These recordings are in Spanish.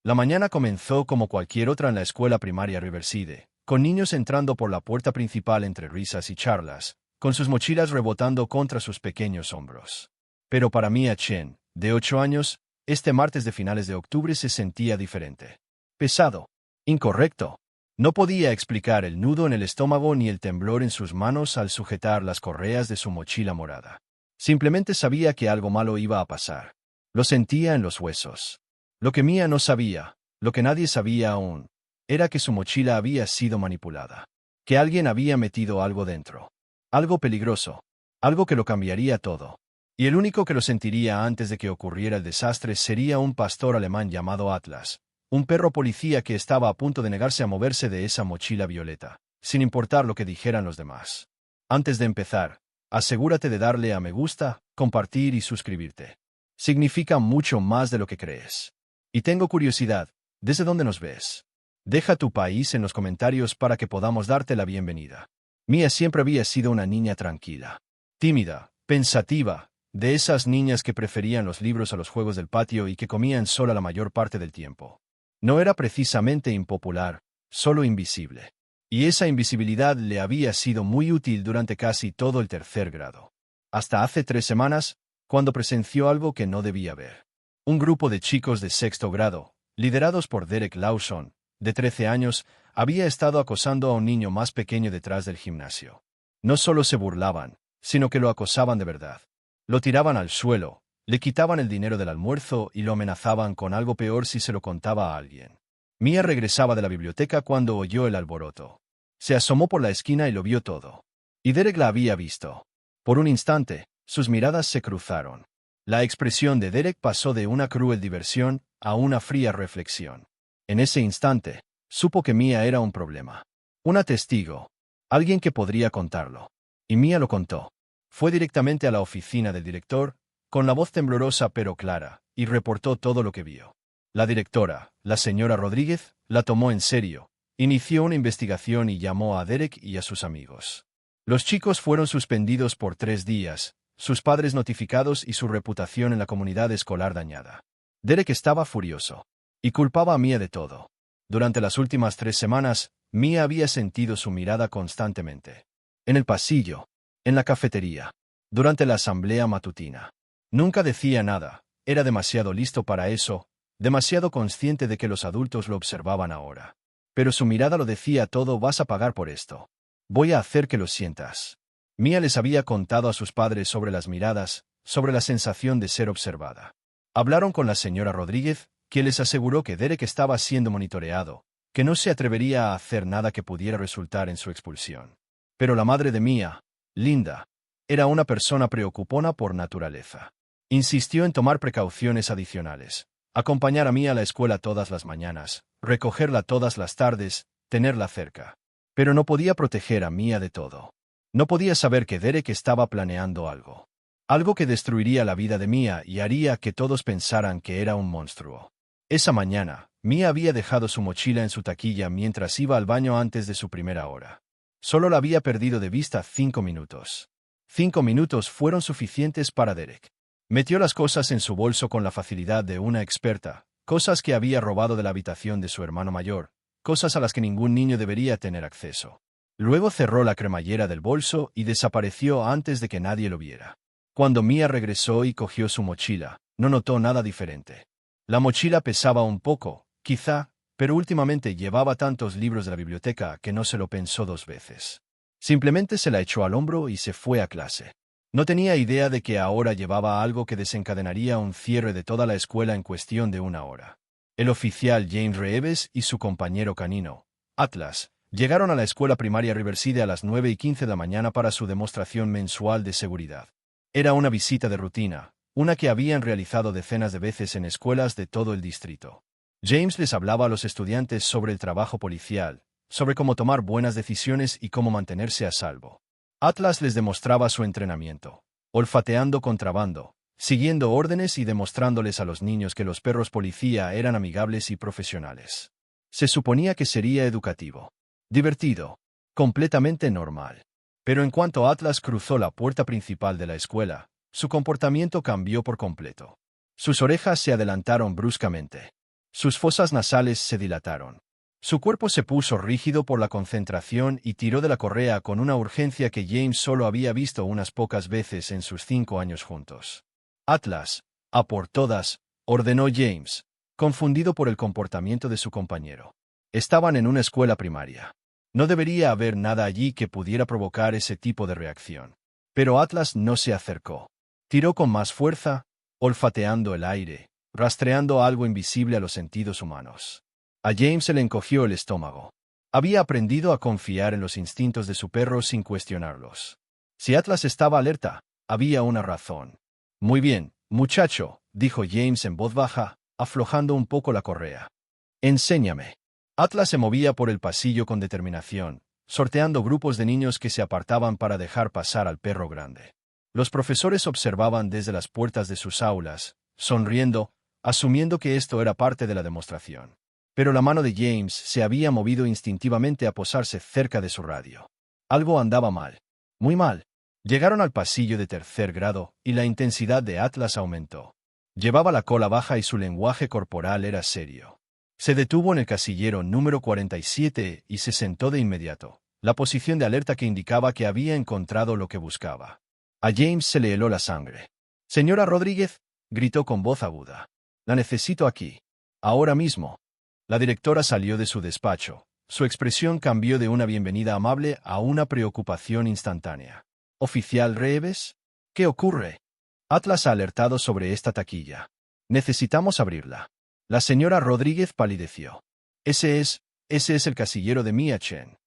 La mañana comenzó como cualquier otra en la escuela primaria Riverside, con niños entrando por la puerta principal entre risas y charlas, con sus mochilas rebotando contra sus pequeños hombros. Pero para Mia Chen, de 8 años, este martes de finales de octubre se sentía diferente. Pesado. Incorrecto. No podía explicar el nudo en el estómago ni el temblor en sus manos al sujetar las correas de su mochila morada. Simplemente sabía que algo malo iba a pasar. Lo sentía en los huesos. Lo que Mia no sabía, lo que nadie sabía aún, era que su mochila había sido manipulada. Que alguien había metido algo dentro. Algo peligroso. Algo que lo cambiaría todo. Y el único que lo sentiría antes de que ocurriera el desastre sería un pastor alemán llamado Atlas, un perro policía que estaba a punto de negarse a moverse de esa mochila violeta, sin importar lo que dijeran los demás. Antes de empezar, asegúrate de darle a me gusta, compartir y suscribirte. Significa mucho más de lo que crees. Y tengo curiosidad, ¿desde dónde nos ves? Deja tu país en los comentarios para que podamos darte la bienvenida. Mia siempre había sido una niña tranquila, tímida, pensativa, de esas niñas que preferían los libros a los juegos del patio y que comían sola la mayor parte del tiempo. No era precisamente impopular, solo invisible. Y esa invisibilidad le había sido muy útil durante casi todo el tercer grado. Hasta hace 3 semanas, cuando presenció algo que no debía ver. Un grupo de chicos de sexto grado, liderados por Derek Lawson, de 13 años, había estado acosando a un niño más pequeño detrás del gimnasio. No solo se burlaban, sino que lo acosaban de verdad. Lo tiraban al suelo, le quitaban el dinero del almuerzo y lo amenazaban con algo peor si se lo contaba a alguien. Mia regresaba de la biblioteca cuando oyó el alboroto. Se asomó por la esquina y lo vio todo. Y Derek la había visto. Por un instante, sus miradas se cruzaron. La expresión de Derek pasó de una cruel diversión a una fría reflexión. En ese instante, supo que Mia era un problema. Una testigo. Alguien que podría contarlo. Y Mia lo contó. Fue directamente a la oficina del director, con la voz temblorosa pero clara, y reportó todo lo que vio. La directora, la señora Rodríguez, la tomó en serio, inició una investigación y llamó a Derek y a sus amigos. Los chicos fueron suspendidos por 3 días, sus padres notificados y su reputación en la comunidad escolar dañada. Derek estaba furioso. Y culpaba a Mia de todo. Durante las últimas 3 semanas, Mia había sentido su mirada constantemente. En el pasillo, en la cafetería, durante la asamblea matutina. Nunca decía nada, era demasiado listo para eso, demasiado consciente de que los adultos lo observaban ahora. Pero su mirada lo decía todo: vas a pagar por esto. Voy a hacer que lo sientas. Mia les había contado a sus padres sobre las miradas, sobre la sensación de ser observada. Hablaron con la señora Rodríguez, quien les aseguró que Derek estaba siendo monitoreado, que no se atrevería a hacer nada que pudiera resultar en su expulsión. Pero la madre de Mia, Linda, era una persona preocupona por naturaleza. Insistió en tomar precauciones adicionales, acompañar a Mia a la escuela todas las mañanas, recogerla todas las tardes, tenerla cerca. Pero no podía proteger a Mia de todo. No podía saber que Derek estaba planeando algo. Algo que destruiría la vida de Mia y haría que todos pensaran que era un monstruo. Esa mañana, Mia había dejado su mochila en su taquilla mientras iba al baño antes de su primera hora. Solo la había perdido de vista 5 minutos. 5 minutos fueron suficientes para Derek. Metió las cosas en su bolso con la facilidad de una experta, cosas que había robado de la habitación de su hermano mayor, cosas a las que ningún niño debería tener acceso. Luego cerró la cremallera del bolso y desapareció antes de que nadie lo viera. Cuando Mia regresó y cogió su mochila, no notó nada diferente. La mochila pesaba un poco, quizá, pero últimamente llevaba tantos libros de la biblioteca que no se lo pensó 2 veces. Simplemente se la echó al hombro y se fue a clase. No tenía idea de que ahora llevaba algo que desencadenaría un cierre de toda la escuela en cuestión de 1 hora. El oficial James Reeves y su compañero canino, Atlas, llegaron a la escuela primaria Riverside a las 9:15 de la mañana para su demostración mensual de seguridad. Era una visita de rutina, una que habían realizado decenas de veces en escuelas de todo el distrito. James les hablaba a los estudiantes sobre el trabajo policial, sobre cómo tomar buenas decisiones y cómo mantenerse a salvo. Atlas les demostraba su entrenamiento, olfateando contrabando, siguiendo órdenes y demostrándoles a los niños que los perros policía eran amigables y profesionales. Se suponía que sería educativo, divertido, completamente normal. Pero en cuanto Atlas cruzó la puerta principal de la escuela, su comportamiento cambió por completo. Sus orejas se adelantaron bruscamente. Sus fosas nasales se dilataron. Su cuerpo se puso rígido por la concentración y tiró de la correa con una urgencia que James solo había visto unas pocas veces en sus 5 años juntos. Atlas, a por todas, ordenó James, confundido por el comportamiento de su compañero. Estaban en una escuela primaria. No debería haber nada allí que pudiera provocar ese tipo de reacción. Pero Atlas no se acercó. Tiró con más fuerza, olfateando el aire, rastreando algo invisible a los sentidos humanos. A James se le encogió el estómago. Había aprendido a confiar en los instintos de su perro sin cuestionarlos. Si Atlas estaba alerta, había una razón. Muy bien, muchacho, dijo James en voz baja, aflojando un poco la correa. Enséñame. Atlas se movía por el pasillo con determinación, sorteando grupos de niños que se apartaban para dejar pasar al perro grande. Los profesores observaban desde las puertas de sus aulas, sonriendo, asumiendo que esto era parte de la demostración. Pero la mano de James se había movido instintivamente a posarse cerca de su radio. Algo andaba mal. Muy mal. Llegaron al pasillo de 3er grado, y la intensidad de Atlas aumentó. Llevaba la cola baja y su lenguaje corporal era serio. Se detuvo en el casillero número 47 y se sentó de inmediato, la posición de alerta que indicaba que había encontrado lo que buscaba. A James se le heló la sangre. «Señora Rodríguez», gritó con voz aguda. «La necesito aquí. Ahora mismo». La directora salió de su despacho. Su expresión cambió de una bienvenida amable a una preocupación instantánea. «¿Oficial Reeves? ¿Qué ocurre?» Atlas ha alertado sobre esta taquilla. Necesitamos abrirla. La señora Rodríguez palideció. Ese es el casillero de Mia Chen.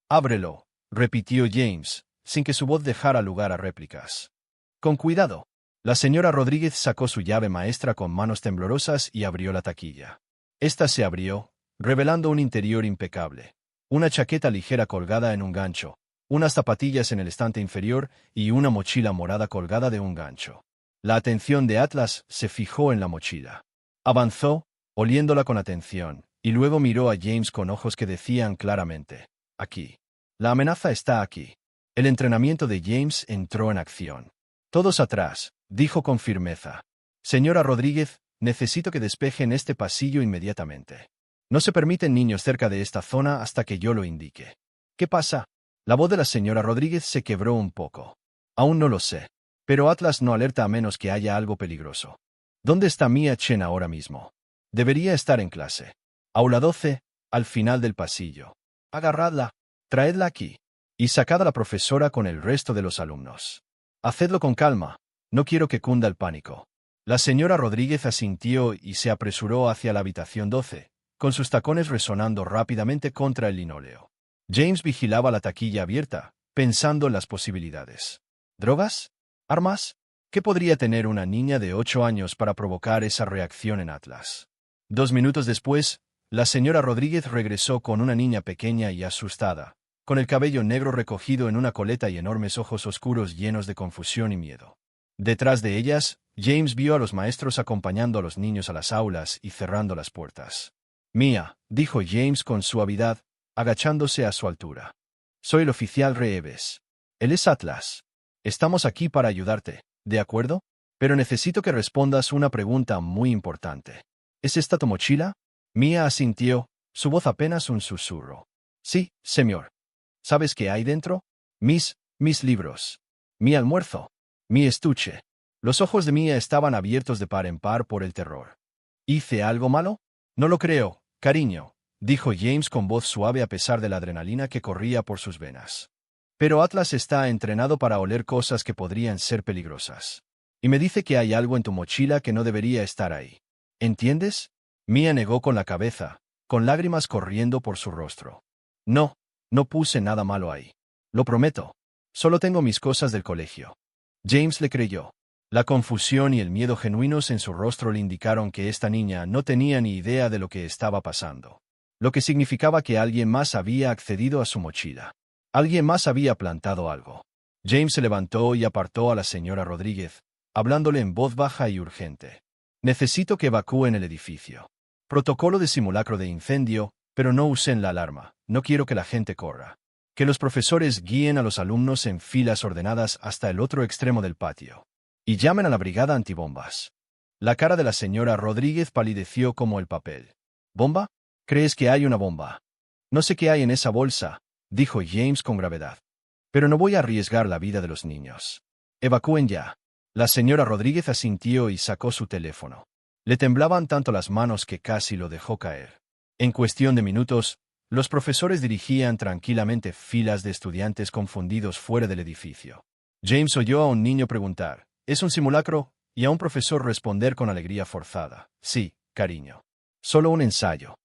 Ábrelo, repitió James, sin que su voz dejara lugar a réplicas. Con cuidado. La señora Rodríguez sacó su llave maestra con manos temblorosas y abrió la taquilla. Esta se abrió, revelando un interior impecable. Una chaqueta ligera colgada en un gancho, unas zapatillas en el estante inferior y una mochila morada colgada de un gancho. La atención de Atlas se fijó en la mochila. Avanzó, oliéndola con atención, y luego miró a James con ojos que decían claramente, «Aquí. La amenaza está aquí». El entrenamiento de James entró en acción. «Todos atrás», dijo con firmeza. «Señora Rodríguez, necesito que despejen este pasillo inmediatamente. No se permiten niños cerca de esta zona hasta que yo lo indique». «¿Qué pasa?» La voz de la señora Rodríguez se quebró un poco. «Aún no lo sé. Pero Atlas no alerta a menos que haya algo peligroso». «¿Dónde está Mia Chen ahora mismo?» «Debería estar en clase. Aula 12, al final del pasillo. Agarradla, traedla aquí. Y sacad a la profesora con el resto de los alumnos. Hacedlo con calma, no quiero que cunda el pánico». La señora Rodríguez asintió y se apresuró hacia la habitación 12, con sus tacones resonando rápidamente contra el linóleo. James vigilaba la taquilla abierta, pensando en las posibilidades. ¿Drogas? ¿Armas? ¿Qué podría tener una niña de 8 años para provocar esa reacción en Atlas? 2 minutos después, la señora Rodríguez regresó con una niña pequeña y asustada, con el cabello negro recogido en una coleta y enormes ojos oscuros llenos de confusión y miedo. Detrás de ellas, James vio a los maestros acompañando a los niños a las aulas y cerrando las puertas. «Mia», dijo James con suavidad, agachándose a su altura. «Soy el oficial Reeves. Él es Atlas. Estamos aquí para ayudarte, ¿de acuerdo? Pero necesito que respondas una pregunta muy importante. ¿Es esta tu mochila?» Mia asintió, su voz apenas un susurro. «Sí, señor». «¿Sabes qué hay dentro?» Mis libros. Mi almuerzo. Mi estuche». Los ojos de Mia estaban abiertos de par en par por el terror. «¿Hice algo malo?» «No lo creo, cariño», dijo James con voz suave a pesar de la adrenalina que corría por sus venas. «Pero Atlas está entrenado para oler cosas que podrían ser peligrosas. Y me dice que hay algo en tu mochila que no debería estar ahí. ¿Entiendes?» Mia negó con la cabeza, con lágrimas corriendo por su rostro. «No, no puse nada malo ahí. Lo prometo. Solo tengo mis cosas del colegio». James le creyó. La confusión y el miedo genuinos en su rostro le indicaron que esta niña no tenía ni idea de lo que estaba pasando, lo que significaba que alguien más había accedido a su mochila. Alguien más había plantado algo. James se levantó y apartó a la señora Rodríguez, hablándole en voz baja y urgente. «Necesito que evacúen el edificio. Protocolo de simulacro de incendio, pero no usen la alarma, no quiero que la gente corra. Que los profesores guíen a los alumnos en filas ordenadas hasta el otro extremo del patio. Y llamen a la brigada antibombas». La cara de la señora Rodríguez palideció como el papel. ¿Bomba? ¿Crees que hay una bomba? No sé qué hay en esa bolsa, dijo James con gravedad. Pero no voy a arriesgar la vida de los niños. Evacúen ya. La señora Rodríguez asintió y sacó su teléfono. Le temblaban tanto las manos que casi lo dejó caer. En cuestión de minutos, los profesores dirigían tranquilamente filas de estudiantes confundidos fuera del edificio. James oyó a un niño preguntar, ¿es un simulacro? Y a un profesor responder con alegría forzada, sí, cariño. Solo un ensayo.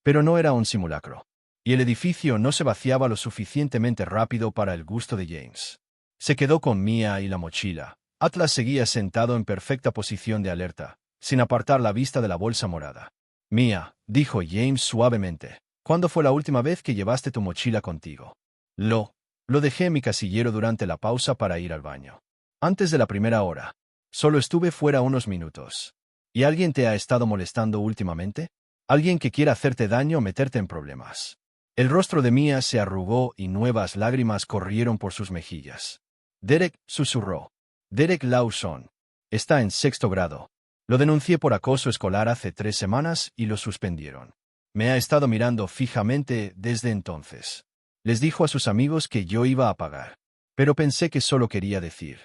Pero no era un simulacro. Y el edificio no se vaciaba lo suficientemente rápido para el gusto de James. Se quedó con Mia y la mochila. Atlas seguía sentado en perfecta posición de alerta, sin apartar la vista de la bolsa morada. Mia, dijo James suavemente, ¿cuándo fue la última vez que llevaste tu mochila contigo? Lo dejé en mi casillero durante la pausa para ir al baño. Antes de la primera hora. Solo estuve fuera unos minutos. ¿Y alguien te ha estado molestando últimamente? ¿Alguien que quiera hacerte daño o meterte en problemas? El rostro de Mia se arrugó y nuevas lágrimas corrieron por sus mejillas. Derek, susurró. Derek Lawson. Está en 6º grado. Lo denuncié por acoso escolar hace 3 semanas y lo suspendieron. Me ha estado mirando fijamente desde entonces. Les dijo a sus amigos que yo iba a pagar. Pero pensé que solo quería decir.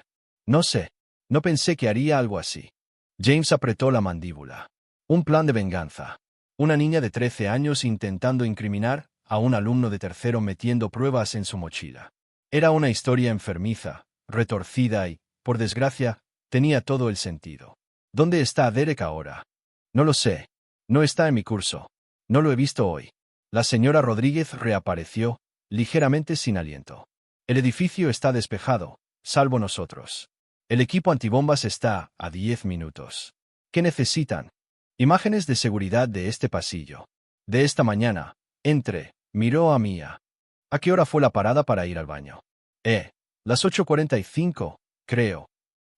No sé. No pensé que haría algo así. James apretó la mandíbula. Un plan de venganza. Una niña de 13 años intentando incriminar a un alumno de 3º metiendo pruebas en su mochila. Era una historia enfermiza, retorcida y, por desgracia, tenía todo el sentido. ¿Dónde está Derek ahora? No lo sé. No está en mi curso. No lo he visto hoy. La señora Rodríguez reapareció, ligeramente sin aliento. El edificio está despejado, salvo nosotros. El equipo antibombas está a 10 minutos. ¿Qué necesitan? Imágenes de seguridad de este pasillo. De esta mañana. Miró a Mia. ¿A qué hora fue la parada para ir al baño? Las 8:45, creo.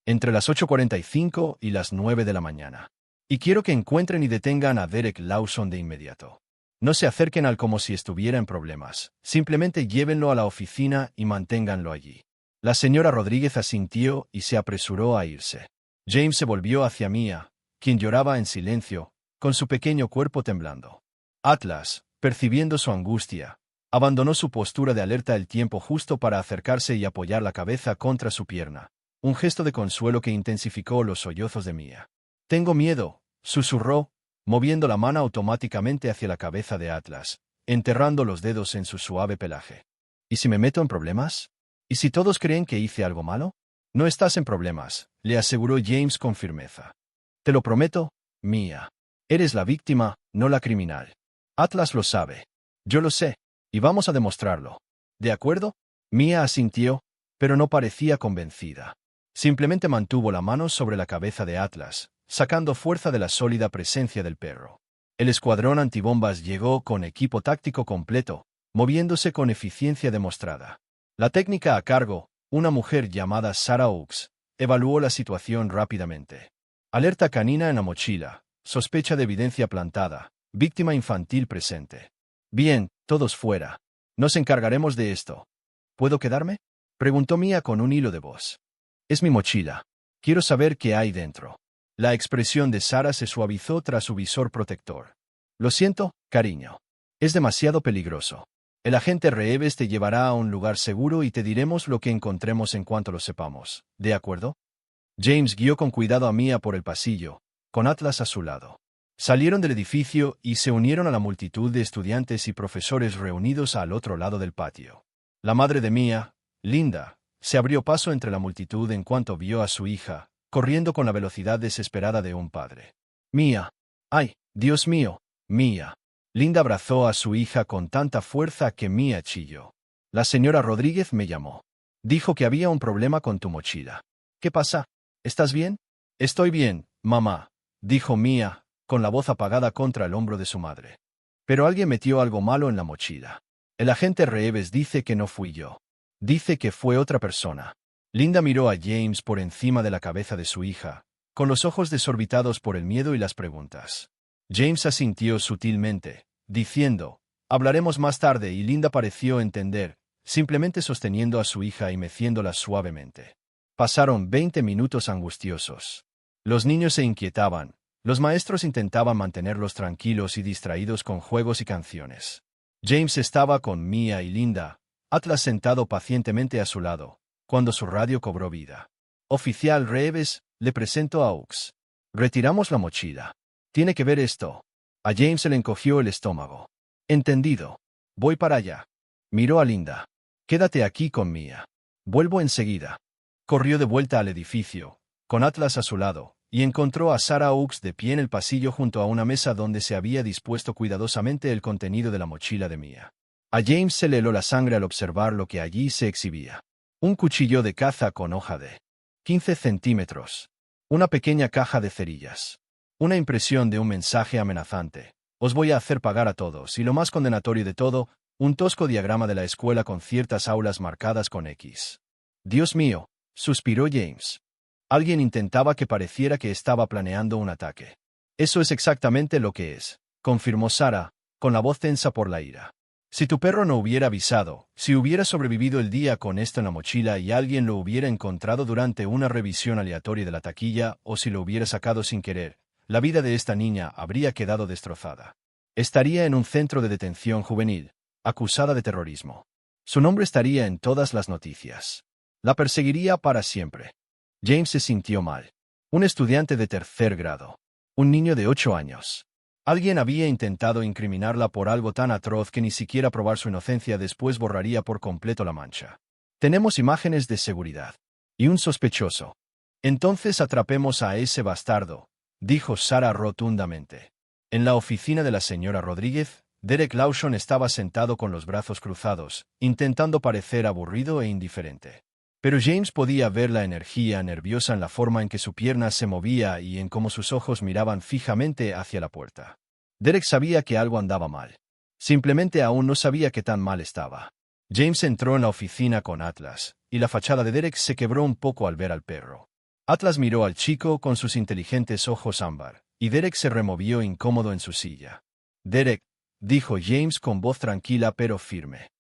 Entre las 8:45 y las 9 de la mañana. Y quiero que encuentren y detengan a Derek Lawson de inmediato. No se acerquen al como si estuviera en problemas. Simplemente llévenlo a la oficina y manténganlo allí. La señora Rodríguez asintió y se apresuró a irse. James se volvió hacia Mia, quien lloraba en silencio, con su pequeño cuerpo temblando. Atlas, percibiendo su angustia, abandonó su postura de alerta el tiempo justo para acercarse y apoyar la cabeza contra su pierna, un gesto de consuelo que intensificó los sollozos de Mia. Tengo miedo, susurró, moviendo la mano automáticamente hacia la cabeza de Atlas, enterrando los dedos en su suave pelaje. ¿Y si me meto en problemas? ¿Y si todos creen que hice algo malo? No estás en problemas, le aseguró James con firmeza. Te lo prometo, Mia. Eres la víctima, no la criminal. Atlas lo sabe. Yo lo sé. Y vamos a demostrarlo. ¿De acuerdo? Mia asintió, pero no parecía convencida. Simplemente mantuvo la mano sobre la cabeza de Atlas, sacando fuerza de la sólida presencia del perro. El escuadrón antibombas llegó con equipo táctico completo, moviéndose con eficiencia demostrada. La técnica a cargo, una mujer llamada Sarah Oakes, evaluó la situación rápidamente. Alerta canina en la mochila, sospecha de evidencia plantada, víctima infantil presente. Bien, todos fuera. Nos encargaremos de esto. ¿Puedo quedarme? Preguntó Mia con un hilo de voz. Es mi mochila. Quiero saber qué hay dentro. La expresión de Sarah se suavizó tras su visor protector. Lo siento, cariño. Es demasiado peligroso. El agente Reeves te llevará a un lugar seguro y te diremos lo que encontremos en cuanto lo sepamos. ¿De acuerdo? James guió con cuidado a Mia por el pasillo, con Atlas a su lado. Salieron del edificio y se unieron a la multitud de estudiantes y profesores reunidos al otro lado del patio. La madre de Mia, Linda, se abrió paso entre la multitud en cuanto vio a su hija, corriendo con la velocidad desesperada de un padre. Mia. ¡Ay, Dios mío! Mia. Linda abrazó a su hija con tanta fuerza que Mia chilló. La señora Rodríguez me llamó. Dijo que había un problema con tu mochila. ¿Qué pasa? ¿Estás bien? Estoy bien, mamá, dijo Mia, con la voz apagada contra el hombro de su madre. Pero alguien metió algo malo en la mochila. El agente Reeves dice que no fui yo. Dice que fue otra persona. Linda miró a James por encima de la cabeza de su hija, con los ojos desorbitados por el miedo y las preguntas. James asintió sutilmente, diciendo, hablaremos más tarde, y Linda pareció entender, simplemente sosteniendo a su hija y meciéndola suavemente. Pasaron 20 minutos angustiosos. Los niños se inquietaban, Los maestros intentaban mantenerlos tranquilos y distraídos con juegos y canciones. James estaba con Mia y Linda, Atlas sentado pacientemente a su lado, cuando su radio cobró vida. «Oficial Reeves, le presento a Oaks. Retiramos la mochila. Tiene que ver esto». A James se le encogió el estómago. «Entendido. Voy para allá». Miró a Linda. «Quédate aquí con Mia. Vuelvo enseguida». Corrió de vuelta al edificio, con Atlas a su lado, y encontró a Sarah Oaks de pie en el pasillo junto a una mesa donde se había dispuesto cuidadosamente el contenido de la mochila de Mia. A James se le heló la sangre al observar lo que allí se exhibía. Un cuchillo de caza con hoja de 15 centímetros. Una pequeña caja de cerillas. Una impresión de un mensaje amenazante. «Os voy a hacer pagar a todos», y lo más condenatorio de todo, un tosco diagrama de la escuela con ciertas aulas marcadas con X. «Dios mío», suspiró James. Alguien intentaba que pareciera que estaba planeando un ataque. «Eso es exactamente lo que es», confirmó Sarah, con la voz tensa por la ira. «Si tu perro no hubiera avisado, si hubiera sobrevivido el día con esto en la mochila y alguien lo hubiera encontrado durante una revisión aleatoria de la taquilla, o si lo hubiera sacado sin querer, la vida de esta niña habría quedado destrozada. Estaría en un centro de detención juvenil, acusada de terrorismo. Su nombre estaría en todas las noticias. La perseguiría para siempre». James se sintió mal. Un estudiante de tercer grado. Un niño de 8 años. Alguien había intentado incriminarla por algo tan atroz que ni siquiera probar su inocencia después borraría por completo la mancha. «Tenemos imágenes de seguridad. Y un sospechoso». «Entonces atrapemos a ese bastardo», dijo Sarah rotundamente. En la oficina de la señora Rodríguez, Derek Lawson estaba sentado con los brazos cruzados, intentando parecer aburrido e indiferente. Pero James podía ver la energía nerviosa en la forma en que su pierna se movía y en cómo sus ojos miraban fijamente hacia la puerta. Derek sabía que algo andaba mal. Simplemente aún no sabía qué tan mal estaba. James entró en la oficina con Atlas, y la fachada de Derek se quebró un poco al ver al perro. Atlas miró al chico con sus inteligentes ojos ámbar, y Derek se removió incómodo en su silla. «Derek», dijo James con voz tranquila pero firme.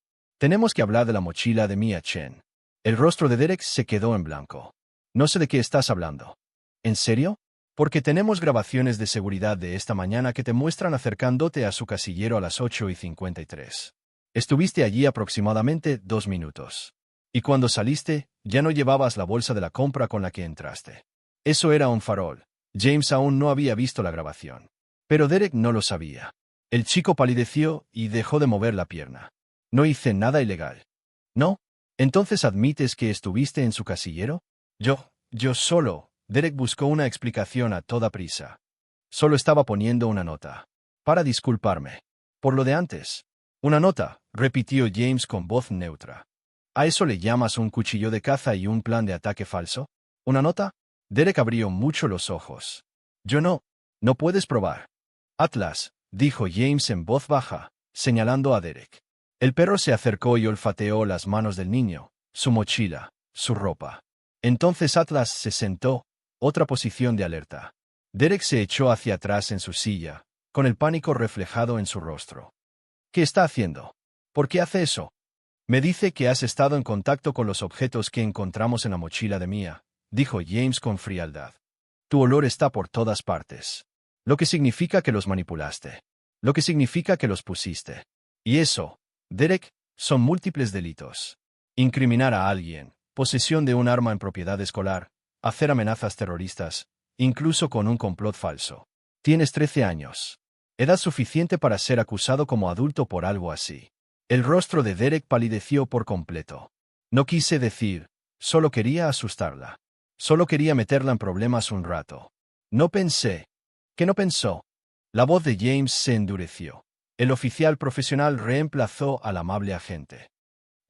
«Tenemos que hablar de la mochila de Mia Chen». El rostro de Derek se quedó en blanco. «No sé de qué estás hablando». «¿En serio? Porque tenemos grabaciones de seguridad de esta mañana que te muestran acercándote a su casillero a las 8:53. Estuviste allí aproximadamente 2 minutos. Y cuando saliste, ya no llevabas la bolsa de la compra con la que entraste. Eso era un farol». James aún no había visto la grabación. Pero Derek no lo sabía. El chico palideció y dejó de mover la pierna. «No hice nada ilegal». «¿No? ¿Entonces admites que estuviste en su casillero?» Yo solo». Derek buscó una explicación a toda prisa. «Solo estaba poniendo una nota. Para disculparme. Por lo de antes». «Una nota», repitió James con voz neutra. «¿A eso le llamas un cuchillo de caza y un plan de ataque falso? ¿Una nota?» Derek abrió mucho los ojos. «Yo no. No puedes probar». «Atlas», dijo James en voz baja, señalando a Derek. El perro se acercó y olfateó las manos del niño, su mochila, su ropa. Entonces Atlas se sentó, otra posición de alerta. Derek se echó hacia atrás en su silla, con el pánico reflejado en su rostro. «¿Qué está haciendo? ¿Por qué hace eso?» «Me dice que has estado en contacto con los objetos que encontramos en la mochila de Mia», dijo James con frialdad. «Tu olor está por todas partes. Lo que significa que los manipulaste. Lo que significa que los pusiste. Y eso, Derek, son múltiples delitos. Incriminar a alguien, posesión de un arma en propiedad escolar, hacer amenazas terroristas, incluso con un complot falso. Tienes 13 años. Edad suficiente para ser acusado como adulto por algo así». El rostro de Derek palideció por completo. «No quise decir, solo quería asustarla. Solo quería meterla en problemas un rato. No pensé». «¿Qué no pensó?» La voz de James se endureció. El oficial profesional reemplazó al amable agente.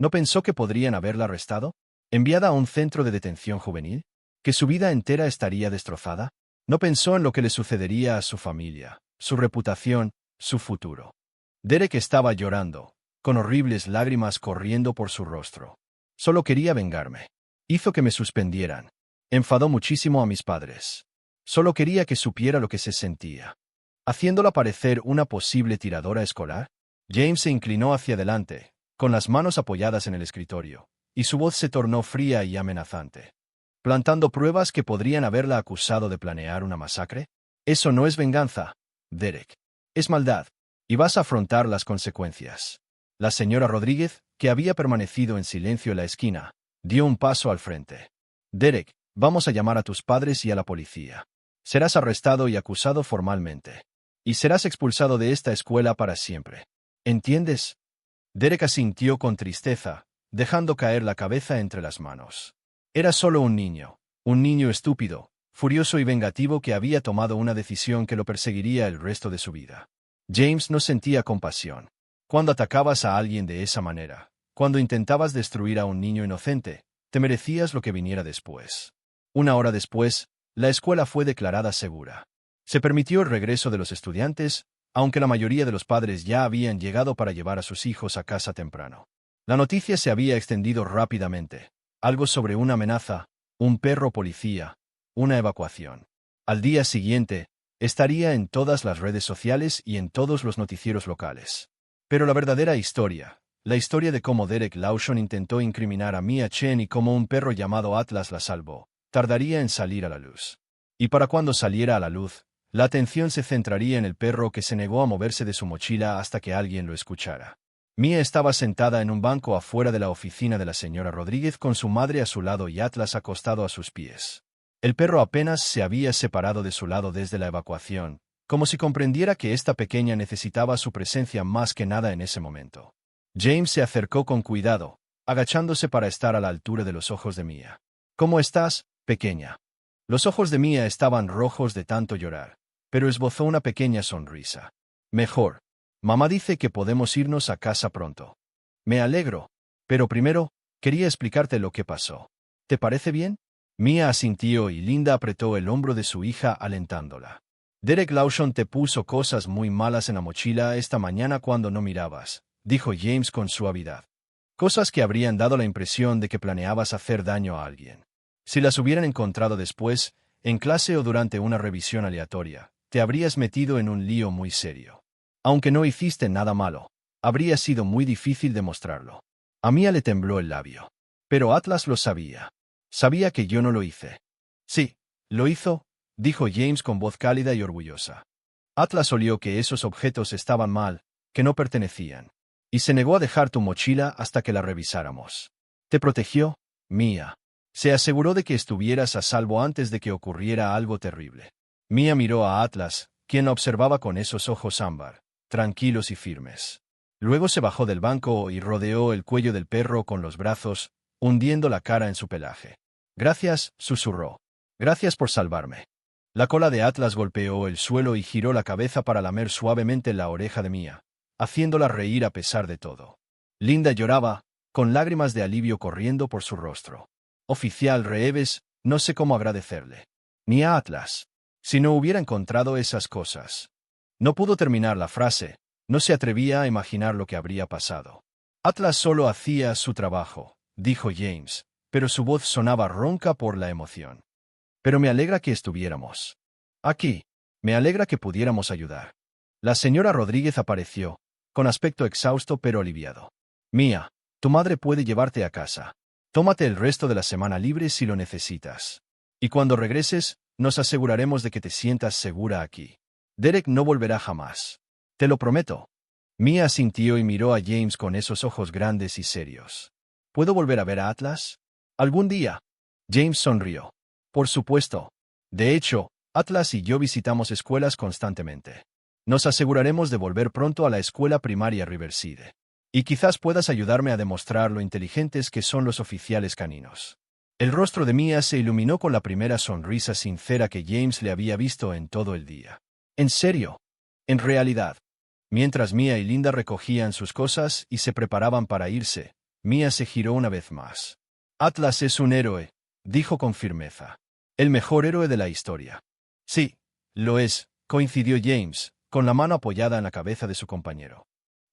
¿No pensó que podrían haberla arrestado? ¿Enviada a un centro de detención juvenil? ¿Que su vida entera estaría destrozada? ¿No pensó en lo que le sucedería a su familia, su reputación, su futuro? Derek estaba llorando, con horribles lágrimas corriendo por su rostro. «Solo quería vengarme. Hizo que me suspendieran. Enfadó muchísimo a mis padres. Solo quería que supiera lo que se sentía. Haciéndola parecer una posible tiradora escolar». James se inclinó hacia adelante, con las manos apoyadas en el escritorio, y su voz se tornó fría y amenazante. «¿Plantando pruebas que podrían haberla acusado de planear una masacre? Eso no es venganza, Derek. Es maldad. Y vas a afrontar las consecuencias. La señora Rodríguez, que había permanecido en silencio en la esquina, dio un paso al frente. Derek, vamos a llamar a tus padres y a la policía. Serás arrestado y acusado formalmente. Y serás expulsado de esta escuela para siempre. ¿Entiendes? Derek asintió con tristeza, dejando caer la cabeza entre las manos. Era solo un niño estúpido, furioso y vengativo que había tomado una decisión que lo perseguiría el resto de su vida. James no sentía compasión. Cuando atacabas a alguien de esa manera, cuando intentabas destruir a un niño inocente, te merecías lo que viniera después. Una hora después, la escuela fue declarada segura. Se permitió el regreso de los estudiantes, aunque la mayoría de los padres ya habían llegado para llevar a sus hijos a casa temprano. La noticia se había extendido rápidamente. Algo sobre una amenaza, un perro policía, una evacuación. Al día siguiente, estaría en todas las redes sociales y en todos los noticieros locales. Pero la verdadera historia, la historia de cómo Derek Lawson intentó incriminar a Mia Chen y cómo un perro llamado Atlas la salvó, tardaría en salir a la luz. Y para cuando saliera a la luz, la atención se centraría en el perro que se negó a moverse de su mochila hasta que alguien lo escuchara. Mia estaba sentada en un banco afuera de la oficina de la señora Rodríguez con su madre a su lado y Atlas acostado a sus pies. El perro apenas se había separado de su lado desde la evacuación, como si comprendiera que esta pequeña necesitaba su presencia más que nada en ese momento. James se acercó con cuidado, agachándose para estar a la altura de los ojos de Mia. ¿Cómo estás, pequeña? Los ojos de Mia estaban rojos de tanto llorar, pero esbozó una pequeña sonrisa. Mejor. Mamá dice que podemos irnos a casa pronto. Me alegro. Pero primero, quería explicarte lo que pasó. ¿Te parece bien? Mia asintió y Linda apretó el hombro de su hija alentándola. Derek Lawson te puso cosas muy malas en la mochila esta mañana cuando no mirabas, dijo James con suavidad. Cosas que habrían dado la impresión de que planeabas hacer daño a alguien. Si las hubieran encontrado después, en clase o durante una revisión aleatoria, te habrías metido en un lío muy serio. Aunque no hiciste nada malo, habría sido muy difícil demostrarlo. A Mia le tembló el labio. Pero Atlas lo sabía. Sabía que yo no lo hice. Sí, lo hizo, dijo James con voz cálida y orgullosa. Atlas olió que esos objetos estaban mal, que no pertenecían. Y se negó a dejar tu mochila hasta que la revisáramos. Te protegió, Mia. Se aseguró de que estuvieras a salvo antes de que ocurriera algo terrible. Mia miró a Atlas, quien la observaba con esos ojos ámbar, tranquilos y firmes. Luego se bajó del banco y rodeó el cuello del perro con los brazos, hundiendo la cara en su pelaje. Gracias, susurró. Gracias por salvarme. La cola de Atlas golpeó el suelo y giró la cabeza para lamer suavemente la oreja de Mia, haciéndola reír a pesar de todo. Linda lloraba, con lágrimas de alivio corriendo por su rostro. Oficial Reeves, no sé cómo agradecerle. Ni a Atlas. Si no hubiera encontrado esas cosas. No pudo terminar la frase, no se atrevía a imaginar lo que habría pasado. Atlas solo hacía su trabajo, dijo James, pero su voz sonaba ronca por la emoción. Pero me alegra que estuviéramos aquí. Me alegra que pudiéramos ayudar. La señora Rodríguez apareció, con aspecto exhausto pero aliviado. Mia, tu madre puede llevarte a casa. Tómate el resto de la semana libre si lo necesitas. Y cuando regreses, nos aseguraremos de que te sientas segura aquí. Derek no volverá jamás. Te lo prometo. Mia asintió y miró a James con esos ojos grandes y serios. ¿Puedo volver a ver a Atlas? ¿Algún día? James sonrió. Por supuesto. De hecho, Atlas y yo visitamos escuelas constantemente. Nos aseguraremos de volver pronto a la escuela primaria Riverside. Y quizás puedas ayudarme a demostrar lo inteligentes que son los oficiales caninos. El rostro de Mia se iluminó con la primera sonrisa sincera que James le había visto en todo el día. ¿En serio? En realidad. Mientras Mia y Linda recogían sus cosas y se preparaban para irse, Mia se giró una vez más. Atlas es un héroe, dijo con firmeza. El mejor héroe de la historia. Sí, lo es, coincidió James, con la mano apoyada en la cabeza de su compañero.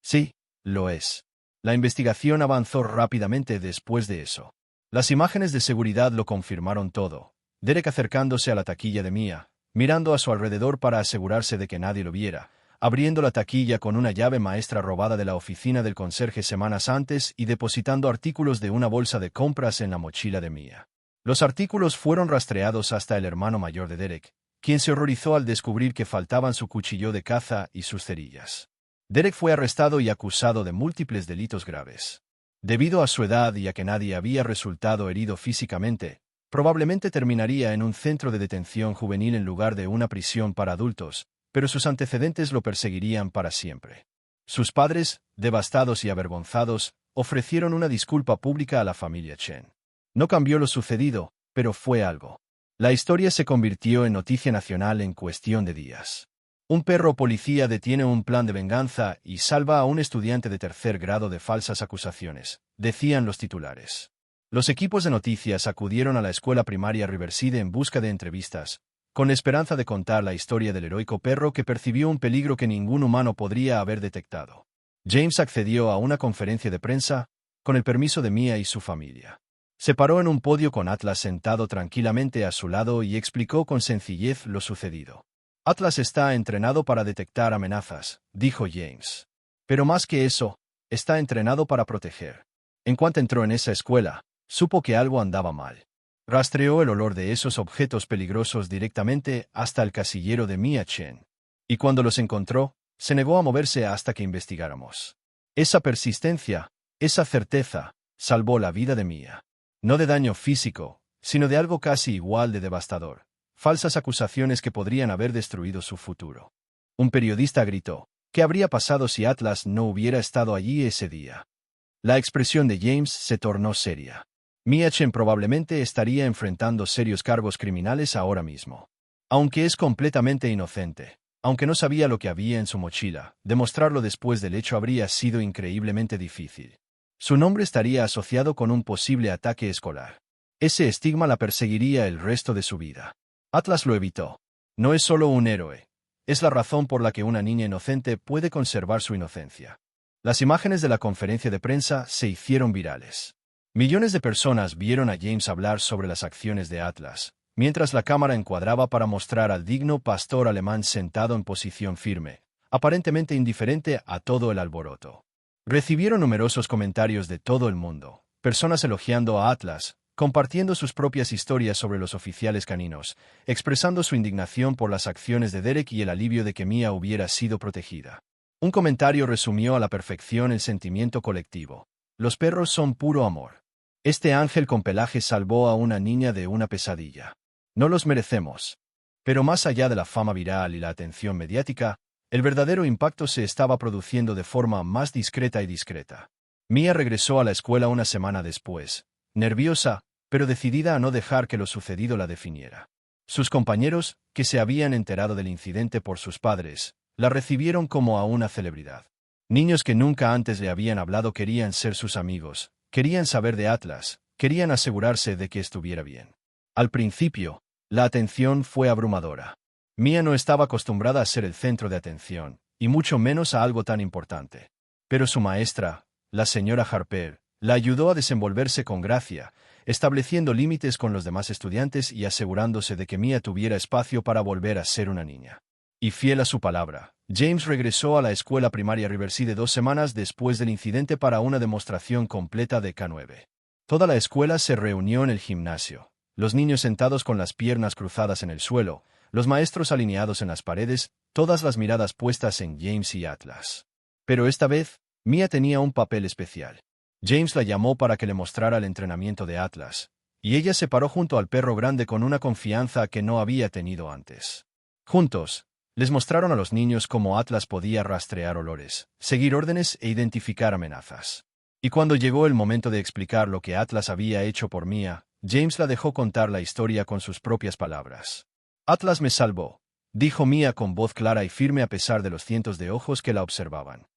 Sí, lo es. La investigación avanzó rápidamente después de eso. Las imágenes de seguridad lo confirmaron todo. Derek acercándose a la taquilla de Mia, mirando a su alrededor para asegurarse de que nadie lo viera, abriendo la taquilla con una llave maestra robada de la oficina del conserje semanas antes y depositando artículos de una bolsa de compras en la mochila de Mia. Los artículos fueron rastreados hasta el hermano mayor de Derek, quien se horrorizó al descubrir que faltaban su cuchillo de caza y sus cerillas. Derek fue arrestado y acusado de múltiples delitos graves. Debido a su edad y a que nadie había resultado herido físicamente, probablemente terminaría en un centro de detención juvenil en lugar de una prisión para adultos, pero sus antecedentes lo perseguirían para siempre. Sus padres, devastados y avergonzados, ofrecieron una disculpa pública a la familia Chen. No cambió lo sucedido, pero fue algo. La historia se convirtió en noticia nacional en cuestión de días. Un perro policía detiene un plan de venganza y salva a un estudiante de tercer grado de falsas acusaciones, decían los titulares. Los equipos de noticias acudieron a la escuela primaria Riverside en busca de entrevistas, con la esperanza de contar la historia del heroico perro que percibió un peligro que ningún humano podría haber detectado. James accedió a una conferencia de prensa, con el permiso de Mia y su familia. Se paró en un podio con Atlas sentado tranquilamente a su lado y explicó con sencillez lo sucedido. Atlas está entrenado para detectar amenazas, dijo James. Pero más que eso, está entrenado para proteger. En cuanto entró en esa escuela, supo que algo andaba mal. Rastreó el olor de esos objetos peligrosos directamente hasta el casillero de Mia Chen. Y cuando los encontró, se negó a moverse hasta que investigáramos. Esa persistencia, esa certeza, salvó la vida de Mia. No de daño físico, sino de algo casi igual de devastador. Falsas acusaciones que podrían haber destruido su futuro. Un periodista gritó, ¿qué habría pasado si Atlas no hubiera estado allí ese día? La expresión de James se tornó seria. Mia Chen probablemente estaría enfrentando serios cargos criminales ahora mismo. Aunque es completamente inocente, aunque no sabía lo que había en su mochila, demostrarlo después del hecho habría sido increíblemente difícil. Su nombre estaría asociado con un posible ataque escolar. Ese estigma la perseguiría el resto de su vida. Atlas lo evitó. No es solo un héroe. Es la razón por la que una niña inocente puede conservar su inocencia. Las imágenes de la conferencia de prensa se hicieron virales. Millones de personas vieron a James hablar sobre las acciones de Atlas, mientras la cámara encuadraba para mostrar al digno pastor alemán sentado en posición firme, aparentemente indiferente a todo el alboroto. Recibieron numerosos comentarios de todo el mundo, personas elogiando a Atlas, compartiendo sus propias historias sobre los oficiales caninos, expresando su indignación por las acciones de Derek y el alivio de que Mia hubiera sido protegida. Un comentario resumió a la perfección el sentimiento colectivo. Los perros son puro amor. Este ángel con pelaje salvó a una niña de una pesadilla. No los merecemos. Pero más allá de la fama viral y la atención mediática, el verdadero impacto se estaba produciendo de forma más discreta y discreta. Mia regresó a la escuela una semana después, nerviosa, pero decidida a no dejar que lo sucedido la definiera. Sus compañeros, que se habían enterado del incidente por sus padres, la recibieron como a una celebridad. Niños que nunca antes le habían hablado querían ser sus amigos, querían saber de Atlas, querían asegurarse de que estuviera bien. Al principio, la atención fue abrumadora. Mia no estaba acostumbrada a ser el centro de atención, y mucho menos a algo tan importante. Pero su maestra, la señora Harper, la ayudó a desenvolverse con gracia, estableciendo límites con los demás estudiantes y asegurándose de que Mia tuviera espacio para volver a ser una niña. Y fiel a su palabra, James regresó a la escuela primaria Riverside 2 semanas después del incidente para una demostración completa de K9. Toda la escuela se reunió en el gimnasio, los niños sentados con las piernas cruzadas en el suelo, los maestros alineados en las paredes, todas las miradas puestas en James y Atlas. Pero esta vez, Mia tenía un papel especial. James la llamó para que le mostrara el entrenamiento de Atlas, y ella se paró junto al perro grande con una confianza que no había tenido antes. Juntos, les mostraron a los niños cómo Atlas podía rastrear olores, seguir órdenes e identificar amenazas. Y cuando llegó el momento de explicar lo que Atlas había hecho por Mia, James la dejó contar la historia con sus propias palabras. Atlas me salvó, dijo Mia con voz clara y firme a pesar de los cientos de ojos que la observaban.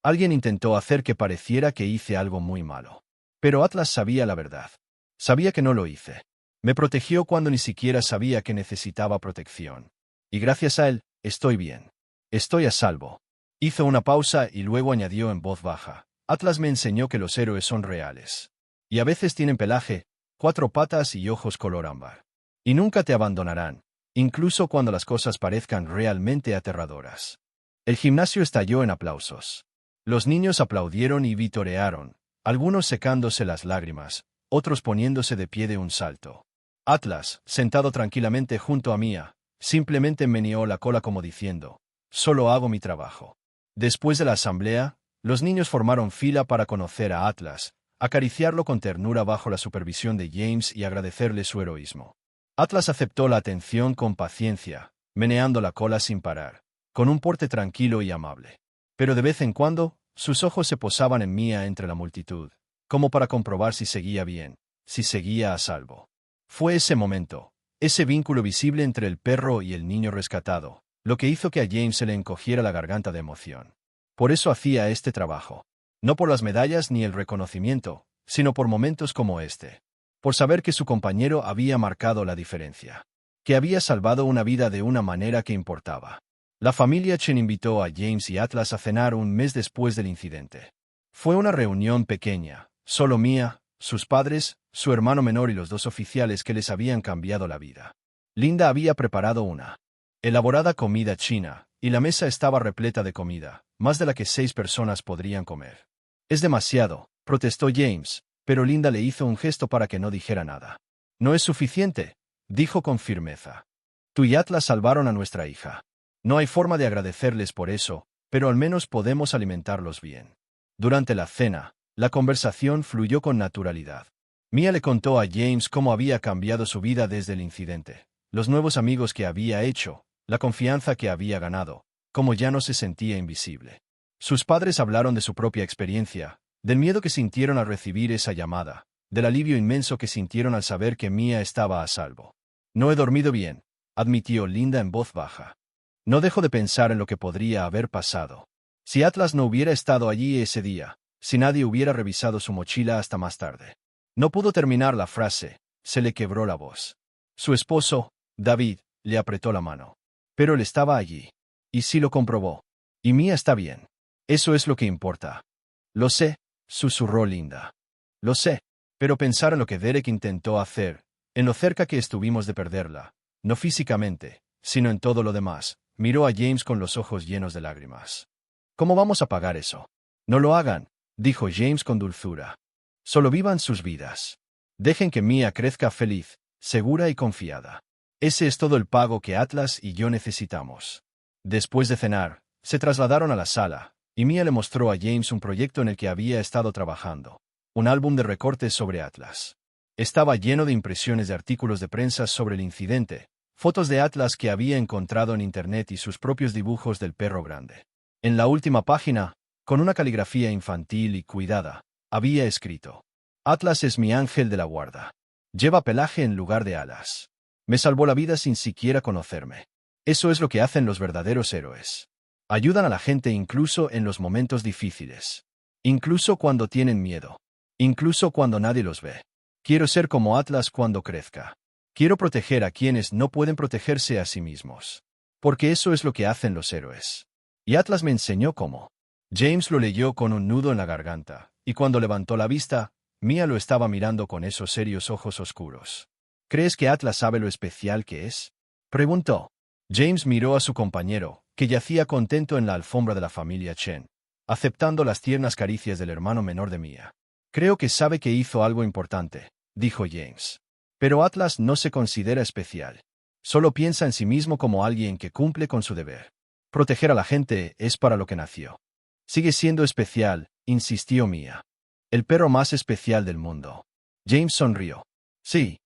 Alguien intentó hacer que pareciera que hice algo muy malo. Pero Atlas sabía la verdad. Sabía que no lo hice. Me protegió cuando ni siquiera sabía que necesitaba protección. Y gracias a él, estoy bien. Estoy a salvo. Hizo una pausa y luego añadió en voz baja. Atlas me enseñó que los héroes son reales. Y a veces tienen pelaje, 4 patas y ojos color ámbar. Y nunca te abandonarán, incluso cuando las cosas parezcan realmente aterradoras. El gimnasio estalló en aplausos. Los niños aplaudieron y vitorearon, algunos secándose las lágrimas, otros poniéndose de pie de un salto. Atlas, sentado tranquilamente junto a Mia, Simplemente meneó la cola como diciendo, «Solo hago mi trabajo». Después de la asamblea, los niños formaron fila para conocer a Atlas, acariciarlo con ternura bajo la supervisión de James y agradecerle su heroísmo. Atlas aceptó la atención con paciencia, meneando la cola sin parar, con un porte tranquilo y amable. Pero de vez en cuando, sus ojos se posaban en Mia entre la multitud, como para comprobar si seguía bien, si seguía a salvo. Fue ese momento, ese vínculo visible entre el perro y el niño rescatado, lo que hizo que a James se le encogiera la garganta de emoción. Por eso hacía este trabajo. No por las medallas ni el reconocimiento, sino por momentos como este. Por saber que su compañero había marcado la diferencia. Que había salvado una vida de una manera que importaba. La familia Chen invitó a James y Atlas a cenar un mes después del incidente. Fue una reunión pequeña, solo Mia, sus padres, su hermano menor y los 2 oficiales que les habían cambiado la vida. Linda había preparado una elaborada comida china, y la mesa estaba repleta de comida, más de la que 6 personas podrían comer. «Es demasiado», protestó James, pero Linda le hizo un gesto para que no dijera nada. «No es suficiente», dijo con firmeza. «Tú y Atlas salvaron a nuestra hija. No hay forma de agradecerles por eso, pero al menos podemos alimentarlos bien». Durante la cena, la conversación fluyó con naturalidad. Mia le contó a James cómo había cambiado su vida desde el incidente, los nuevos amigos que había hecho, la confianza que había ganado, cómo ya no se sentía invisible. Sus padres hablaron de su propia experiencia, del miedo que sintieron al recibir esa llamada, del alivio inmenso que sintieron al saber que Mia estaba a salvo. «No he dormido bien», admitió Linda en voz baja. «No dejo de pensar en lo que podría haber pasado. Si Atlas no hubiera estado allí ese día, si nadie hubiera revisado su mochila hasta más tarde». No pudo terminar la frase, se le quebró la voz. Su esposo, David, le apretó la mano. Pero él estaba allí. Y sí lo comprobó. Y Mia está bien. Eso es lo que importa. «Lo sé», susurró Linda. «Lo sé. Pero pensar en lo que Derek intentó hacer, en lo cerca que estuvimos de perderla, no físicamente, sino en todo lo demás», miró a James con los ojos llenos de lágrimas. «¿Cómo vamos a pagar eso?» «No lo hagan», dijo James con dulzura. «Solo vivan sus vidas. Dejen que Mia crezca feliz, segura y confiada. Ese es todo el pago que Atlas y yo necesitamos». Después de cenar, se trasladaron a la sala, y Mia le mostró a James un proyecto en el que había estado trabajando. Un álbum de recortes sobre Atlas. Estaba lleno de impresiones de artículos de prensa sobre el incidente, fotos de Atlas que había encontrado en internet y sus propios dibujos del perro grande. En la última página, con una caligrafía infantil y cuidada, había escrito: «Atlas es mi ángel de la guarda. Lleva pelaje en lugar de alas. Me salvó la vida sin siquiera conocerme». Eso es lo que hacen los verdaderos héroes. Ayudan a la gente incluso en los momentos difíciles. Incluso cuando tienen miedo. Incluso cuando nadie los ve. Quiero ser como Atlas cuando crezca. Quiero proteger a quienes no pueden protegerse a sí mismos. Porque eso es lo que hacen los héroes. Y Atlas me enseñó cómo. James lo leyó con un nudo en la garganta, y cuando levantó la vista, Mia lo estaba mirando con esos serios ojos oscuros. «¿Crees que Atlas sabe lo especial que es?», preguntó. James miró a su compañero, que yacía contento en la alfombra de la familia Chen, aceptando las tiernas caricias del hermano menor de Mia. «Creo que sabe que hizo algo importante», dijo James. «Pero Atlas no se considera especial. Solo piensa en sí mismo como alguien que cumple con su deber. Proteger a la gente es para lo que nació». «Sigue siendo especial», insistió Mia. «El perro más especial del mundo». James sonrió. «Sí,